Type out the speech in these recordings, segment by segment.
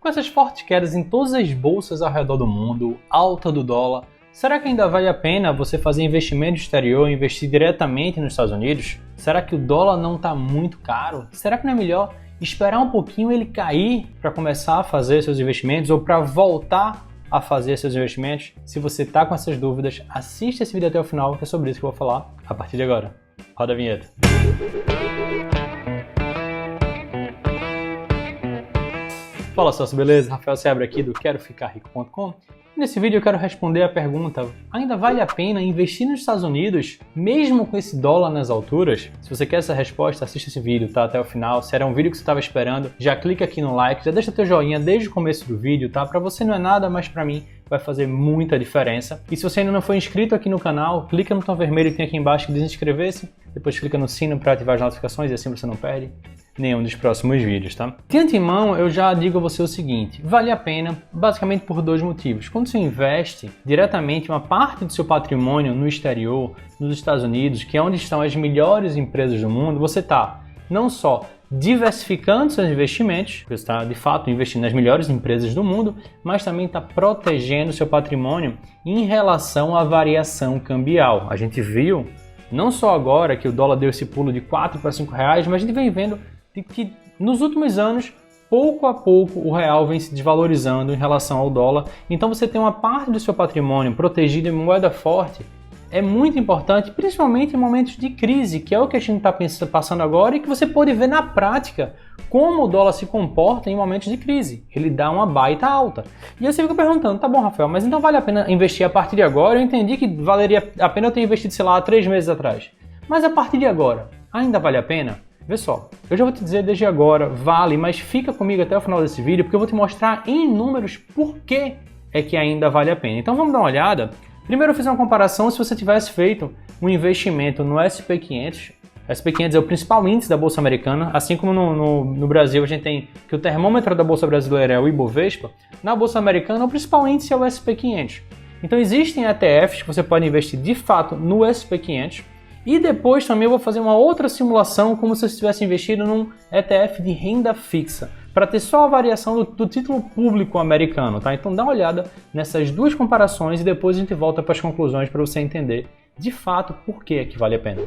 Com essas fortes quedas em todas as bolsas ao redor do mundo, alta do dólar, será que ainda vale a pena você fazer investimento exterior e investir diretamente nos Estados Unidos? Será que o dólar não está muito caro? Será que não é melhor esperar um pouquinho ele cair para começar a fazer seus investimentos ou para voltar a fazer seus investimentos? Se você está com essas dúvidas, assista esse vídeo até o final, que é sobre isso que eu vou falar a partir de agora. Roda a vinheta. Fala sócio, beleza? Rafael Seabra aqui do QueroFicarRico.com. Nesse vídeo eu quero responder a pergunta: ainda vale a pena investir nos Estados Unidos, mesmo com esse dólar nas alturas? Se você quer essa resposta, assista esse vídeo, tá? Até o final. Se era um vídeo que você estava esperando, já clica aqui no like, já deixa teu joinha desde o começo do vídeo, tá? Para você não é nada, mas para mim vai fazer muita diferença. E se você ainda não for inscrito aqui no canal, clica no botão vermelho que tem aqui embaixo que diz inscrever-se, depois clica no sino para ativar as notificações e assim você não perde nenhum dos próximos vídeos, tá? De antemão, eu já digo a você o seguinte: vale a pena basicamente por dois motivos. Quando você investe diretamente uma parte do seu patrimônio no exterior, nos Estados Unidos, que é onde estão as melhores empresas do mundo, você está não só diversificando seus investimentos, você está de fato investindo nas melhores empresas do mundo, mas também está protegendo seu patrimônio em relação à variação cambial. A gente viu não só agora que o dólar deu esse pulo de 4 para 5 reais, mas a gente vem vendo que nos últimos anos, pouco a pouco, o real vem se desvalorizando em relação ao dólar. Então você tem uma parte do seu patrimônio protegido em moeda forte. É muito importante, principalmente em momentos de crise, que é o que a gente está passando agora e que você pode ver na prática como o dólar se comporta em momentos de crise. Ele dá uma baita alta. E aí você fica perguntando: tá bom, Rafael, mas então vale a pena investir a partir de agora? Eu entendi que valeria a pena eu ter investido, sei lá, há 3 meses atrás. Mas a partir de agora, ainda vale a pena? Vê só, eu já vou te dizer desde agora, vale, mas fica comigo até o final desse vídeo, porque eu vou te mostrar em números por que é que ainda vale a pena. Então vamos dar uma olhada. Primeiro eu fiz uma comparação se você tivesse feito um investimento no SP500. SP500 é o principal índice da Bolsa Americana, assim como no Brasil a gente tem que o termômetro da Bolsa Brasileira é o Ibovespa, na Bolsa Americana o principal índice é o SP500. Então existem ETFs que você pode investir de fato no SP500, e depois também eu vou fazer uma outra simulação como se você tivesse investido num ETF de renda fixa, para ter só a variação do título público americano, tá? Então dá uma olhada nessas duas comparações e depois a gente volta para as conclusões para você entender de fato por que é que vale a pena.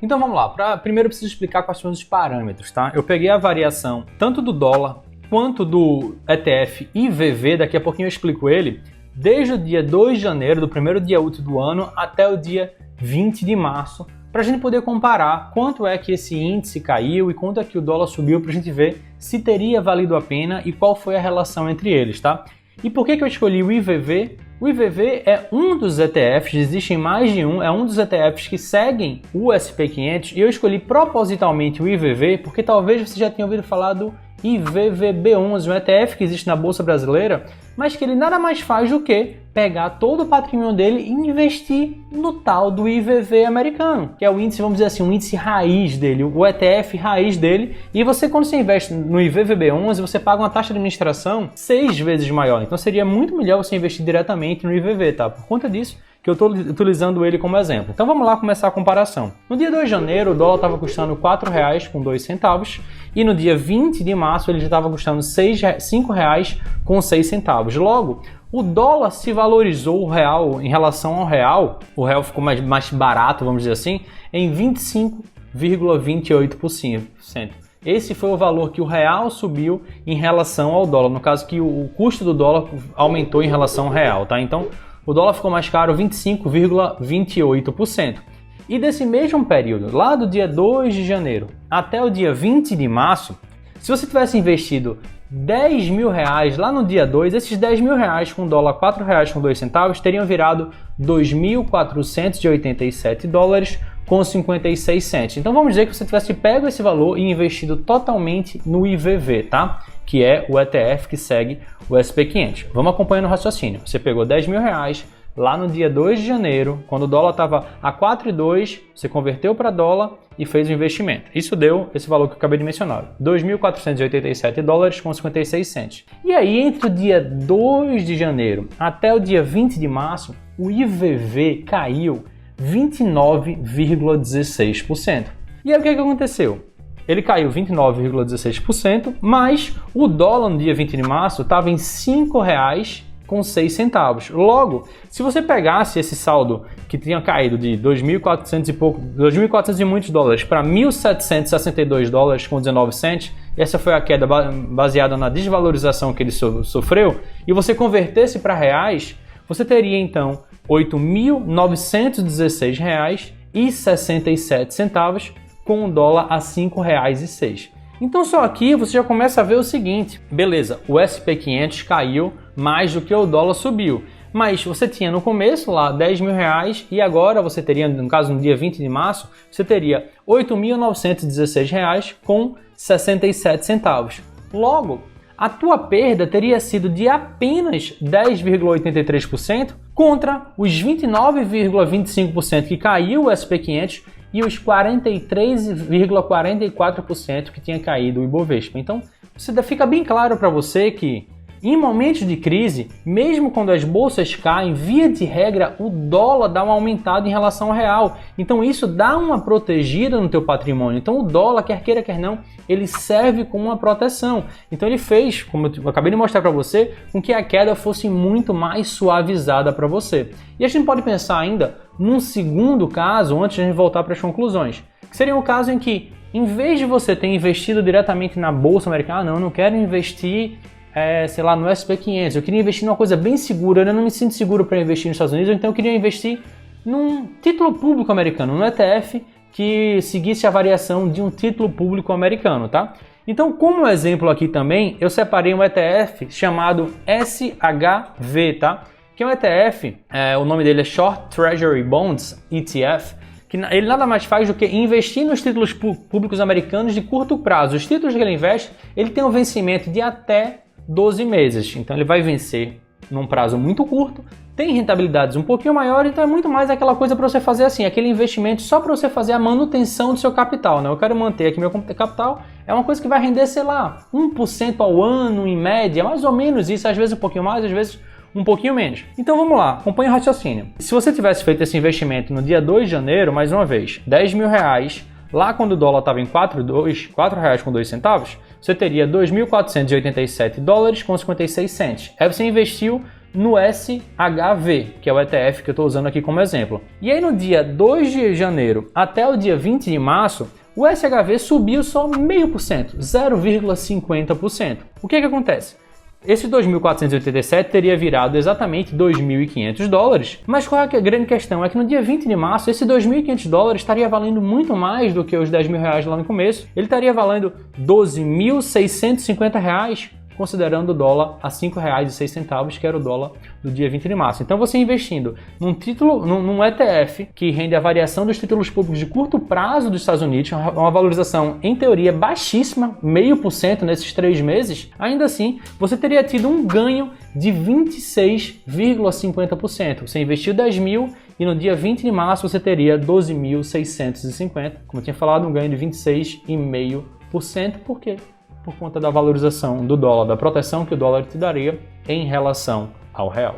Então vamos lá, primeiro eu preciso explicar quais são os parâmetros, tá? Eu peguei a variação tanto do dólar quanto do ETF IVV, daqui a pouquinho eu explico ele, desde o dia 2 de janeiro, do primeiro dia útil do ano, até o dia 20 de março, para a gente poder comparar quanto é que esse índice caiu e quanto é que o dólar subiu, para a gente ver se teria valido a pena e qual foi a relação entre eles, tá? E por que eu escolhi o IVV? O IVV é um dos ETFs, existem mais de um, é um dos ETFs que seguem o SP500 e eu escolhi propositalmente o IVV porque talvez você já tenha ouvido falar do IVVB11, um ETF que existe na Bolsa Brasileira, mas que ele nada mais faz do que pegar todo o patrimônio dele e investir no tal do IVV americano, que é o índice, vamos dizer assim, um índice raiz dele, o ETF raiz dele, e você, quando você investe no IVVB11, você paga uma taxa de administração 6 vezes maior, então seria muito melhor você investir diretamente no IVV, tá? Por conta disso que eu estou utilizando ele como exemplo. Então vamos lá começar a comparação. No dia 2 de janeiro, o dólar estava custando R$ 4,02 e no dia 20 de março ele já estava custando R$ 5,06. Logo, o dólar se valorizou, o real, em relação ao real, o real ficou mais barato, vamos dizer assim, em 25,28%. Esse foi o valor que o real subiu em relação ao dólar, no caso que o custo do dólar aumentou em relação ao real, tá? Então, o dólar ficou mais caro 25,28%. E desse mesmo período, lá do dia 2 de janeiro até o dia 20 de março, se você tivesse investido R$10 mil lá no dia 2, esses R$10 mil com o dólar R$ 4,02 teriam virado $2.487,56. Então vamos dizer que você tivesse pego esse valor e investido totalmente no IVV, tá? Que é o ETF que segue o SP500. Vamos acompanhando o raciocínio. Você pegou R$10 mil lá no dia 2 de janeiro, quando o dólar estava a 4,2, você converteu para dólar e fez o investimento. Isso deu esse valor que eu acabei de mencionar, $2.487,56. E aí, entre o dia 2 de janeiro até o dia 20 de março, o IVV caiu 29,16%. E aí o que aconteceu? ele caiu 29,16%, mas o dólar no dia 20 de março estava em R$ 5,06. Logo, se você pegasse esse saldo que tinha caído de 2.400 e pouco, 2.400 e muitos dólares para 1.762 dólares com 19 cents, essa foi a queda baseada na desvalorização que ele sofreu, e você convertesse para reais, você teria então R$ 8.916,67 com o dólar a R$ 5,06. Então só aqui você já começa a ver o seguinte, beleza, o SP500 caiu mais do que o dólar subiu, mas você tinha no começo lá R$10.000 e agora você teria, no caso no dia 20 de março, você teria R$ 8.916 com 67 centavos. Logo, a tua perda teria sido de apenas 10,83% contra os 29,25% que caiu o SP500 e os 43,44% que tinha caído o Ibovespa. Então, fica bem claro para você que em momentos de crise, mesmo quando as bolsas caem, via de regra, o dólar dá uma aumentada em relação ao real. Então isso dá uma protegida no teu patrimônio. Então o dólar, quer queira, quer não, ele serve como uma proteção. Então ele fez, como eu acabei de mostrar para você, com que a queda fosse muito mais suavizada para você. E a gente pode pensar ainda num segundo caso, antes de a gente voltar para as conclusões, que seria o caso em que, em vez de você ter investido diretamente na Bolsa Americana, não, eu não quero investir sei lá, no SP500, eu queria investir numa coisa bem segura, eu não me sinto seguro para investir nos Estados Unidos, então eu queria investir num título público americano, num ETF que seguisse a variação de um título público americano, tá? Então, como exemplo aqui também, eu separei um ETF chamado SHV, tá? Que é um ETF, o nome dele é Short Treasury Bonds ETF, que ele nada mais faz do que investir nos títulos públicos americanos de curto prazo. Os títulos que ele investe, ele tem um vencimento de até 12 meses, então ele vai vencer num prazo muito curto, tem rentabilidades um pouquinho maiores, então é muito mais aquela coisa para você fazer assim, aquele investimento só para você fazer a manutenção do seu capital, né? Eu quero manter aqui meu capital, é uma coisa que vai render, sei lá, 1% ao ano em média, mais ou menos isso, às vezes um pouquinho mais, às vezes um pouquinho menos. Então vamos lá, acompanhe o raciocínio. Se você tivesse feito esse investimento no dia 2 de janeiro, mais uma vez, R$10.000, lá quando o dólar estava em R$4,02, você teria 2.487 dólares com 56 cents. Aí você investiu no SHV, que é o ETF que eu estou usando aqui como exemplo. E aí no dia 2 de janeiro até o dia 20 de março, o SHV subiu só 0,5%, 0,50%. O que acontece? Esse 2.487 teria virado exatamente 2.500 dólares, mas qual é a grande questão? É que no dia 20 de março, esse 2.500 dólares estaria valendo muito mais do que os R$10.000 lá no começo. Ele estaria valendo R$12.650, considerando o dólar a R$ 5,06, que era o dólar do dia 20 de março. Então você investindo num ETF que rende a variação dos títulos públicos de curto prazo dos Estados Unidos, uma valorização em teoria baixíssima, 0,5% nesses 3 meses, ainda assim você teria tido um ganho de 26,50%. Você investiu 10 mil e no dia 20 de março você teria 12.650, como eu tinha falado, um ganho de 26,5%. Por quê? Por conta da valorização do dólar, da proteção que o dólar te daria em relação ao real.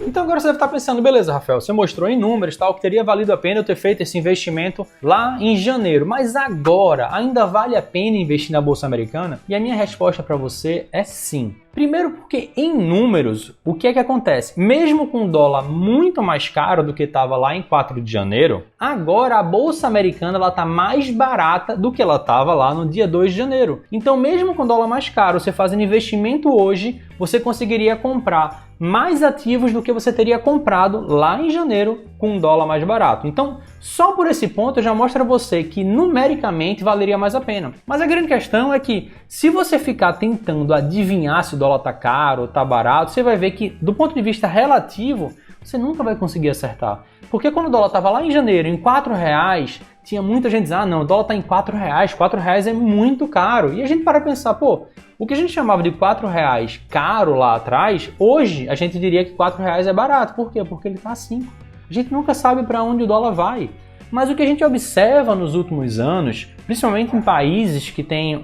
Então agora você deve estar pensando, beleza, Rafael, você mostrou em números tal, que teria valido a pena eu ter feito esse investimento lá em janeiro, mas agora ainda vale a pena investir na Bolsa Americana? E a minha resposta para você é sim. Primeiro porque em números, o que é que acontece? Mesmo com o dólar muito mais caro do que estava lá em 4 de janeiro, agora a Bolsa Americana está mais barata do que ela estava lá no dia 2 de janeiro. Então mesmo com o dólar mais caro, você fazendo investimento hoje, você conseguiria comprar mais ativos do que você teria comprado lá em janeiro com um dólar mais barato. Então, só por esse ponto eu já mostro a você que numericamente valeria mais a pena. Mas a grande questão é que se você ficar tentando adivinhar se o dólar está caro ou está barato, você vai ver que do ponto de vista relativo, você nunca vai conseguir acertar. Porque quando o dólar estava lá em janeiro em R$4, tinha muita gente dizendo, não, o dólar está em R$4, R$4 é muito caro. E a gente para pensar, pô, o que a gente chamava de R$4 caro lá atrás, hoje a gente diria que R$4 é barato. Por quê? Porque ele está a 5. A gente nunca sabe para onde o dólar vai. Mas o que a gente observa nos últimos anos, principalmente em países que têm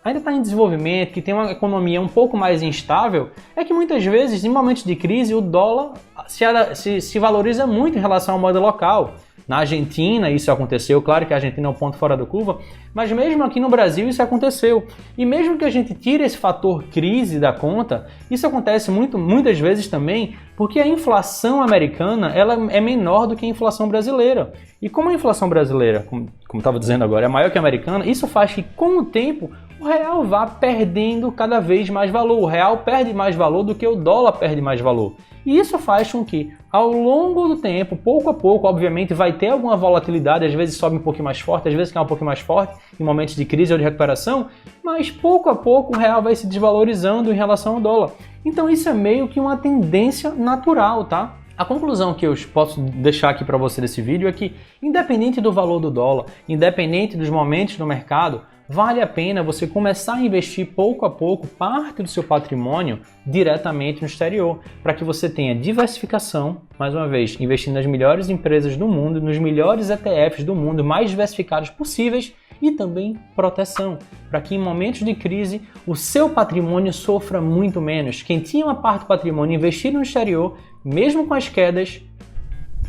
ainda está em desenvolvimento, que tem uma economia um pouco mais instável, é que muitas vezes, em momentos de crise, o dólar se valoriza muito em relação à moeda local. Na Argentina isso aconteceu, claro que a Argentina é um ponto fora da curva, mas mesmo aqui no Brasil isso aconteceu. E mesmo que a gente tire esse fator crise da conta, isso acontece muitas vezes também porque a inflação americana ela é menor do que a inflação brasileira. E como a inflação brasileira, como estava dizendo agora, é maior que a americana, isso faz que com o tempo o real vá perdendo cada vez mais valor. O real perde mais valor do que o dólar perde mais valor. E isso faz com que, ao longo do tempo, pouco a pouco, obviamente, vai ter alguma volatilidade, às vezes sobe um pouquinho mais forte, às vezes cai um pouquinho mais forte, em momentos de crise ou de recuperação, mas pouco a pouco o real vai se desvalorizando em relação ao dólar. Então isso é meio que uma tendência natural, tá? A conclusão que eu posso deixar aqui para você desse vídeo é que, independente do valor do dólar, independente dos momentos do mercado, vale a pena você começar a investir pouco a pouco parte do seu patrimônio diretamente no exterior, para que você tenha diversificação, mais uma vez, investindo nas melhores empresas do mundo, nos melhores ETFs do mundo, mais diversificados possíveis, e também proteção, para que em momentos de crise o seu patrimônio sofra muito menos. Quem tinha uma parte do patrimônio investido no exterior, mesmo com as quedas,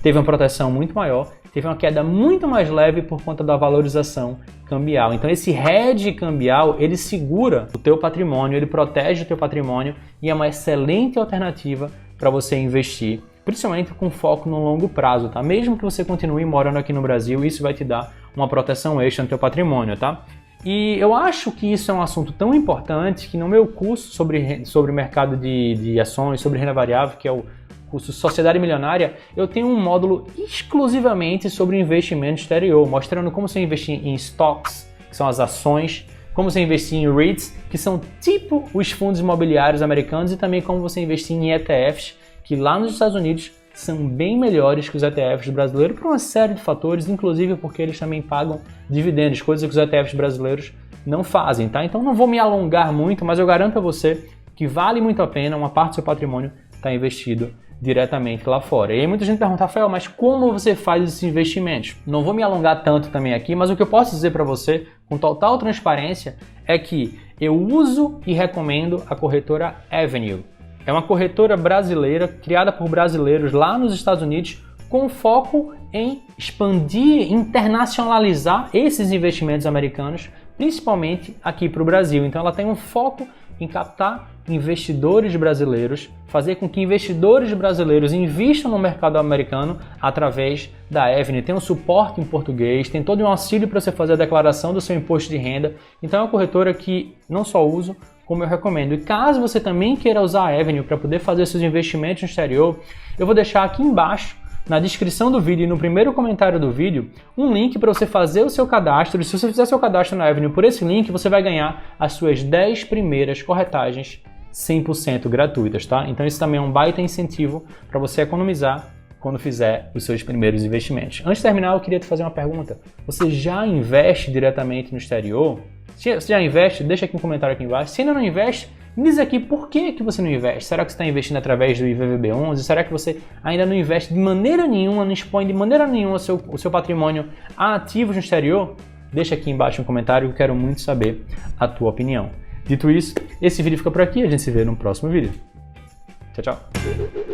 teve uma proteção muito maior, teve uma queda muito mais leve por conta da valorização cambial. Então esse hedge cambial, ele segura o teu patrimônio, ele protege o teu patrimônio e é uma excelente alternativa para você investir, principalmente com foco no longo prazo, tá? Mesmo que você continue morando aqui no Brasil, isso vai te dar uma proteção extra no teu patrimônio, tá? E eu acho que isso é um assunto tão importante que no meu curso sobre mercado de ações, sobre renda variável, que é o curso Sociedade Milionária, eu tenho um módulo exclusivamente sobre investimento exterior, mostrando como você investir em stocks, que são as ações, como você investir em REITs, que são tipo os fundos imobiliários americanos, e também como você investir em ETFs, que lá nos Estados Unidos são bem melhores que os ETFs brasileiros por uma série de fatores, inclusive porque eles também pagam dividendos, coisas que os ETFs brasileiros não fazem, tá? Então não vou me alongar muito, mas eu garanto a você que vale muito a pena uma parte do seu patrimônio estar investido diretamente lá fora. E aí muita gente pergunta, Rafael, mas como você faz esses investimentos? Não vou me alongar tanto também aqui, mas o que eu posso dizer para você com total transparência é que eu uso e recomendo a corretora Avenue. É uma corretora brasileira, criada por brasileiros lá nos Estados Unidos, com foco em expandir, internacionalizar esses investimentos americanos, principalmente aqui para o Brasil. Então ela tem um foco em captar investidores brasileiros, fazer com que investidores brasileiros invistam no mercado americano através da Avenue. Tem um suporte em português, tem todo um auxílio para você fazer a declaração do seu imposto de renda. Então é uma corretora que não só uso, como eu recomendo. E caso você também queira usar a Avenue para poder fazer seus investimentos no exterior, eu vou deixar aqui embaixo, na descrição do vídeo e no primeiro comentário do vídeo, um link para você fazer o seu cadastro. E se você fizer seu cadastro na Avenue por esse link, você vai ganhar as suas 10 primeiras corretagens 100% gratuitas, tá? Então isso também é um baita incentivo para você economizar quando fizer os seus primeiros investimentos. Antes de terminar, eu queria te fazer uma pergunta. Você já investe diretamente no exterior? Se você já investe, deixa aqui um comentário aqui embaixo. Se ainda não investe, me diz aqui por que você não investe. Será que você está investindo através do IVVB11? Será que você ainda não investe de maneira nenhuma, não expõe de maneira nenhuma o seu patrimônio a ativos no exterior? Deixa aqui embaixo um comentário que eu quero muito saber a tua opinião. Dito isso, esse vídeo fica por aqui, a gente se vê no próximo vídeo. Tchau, tchau!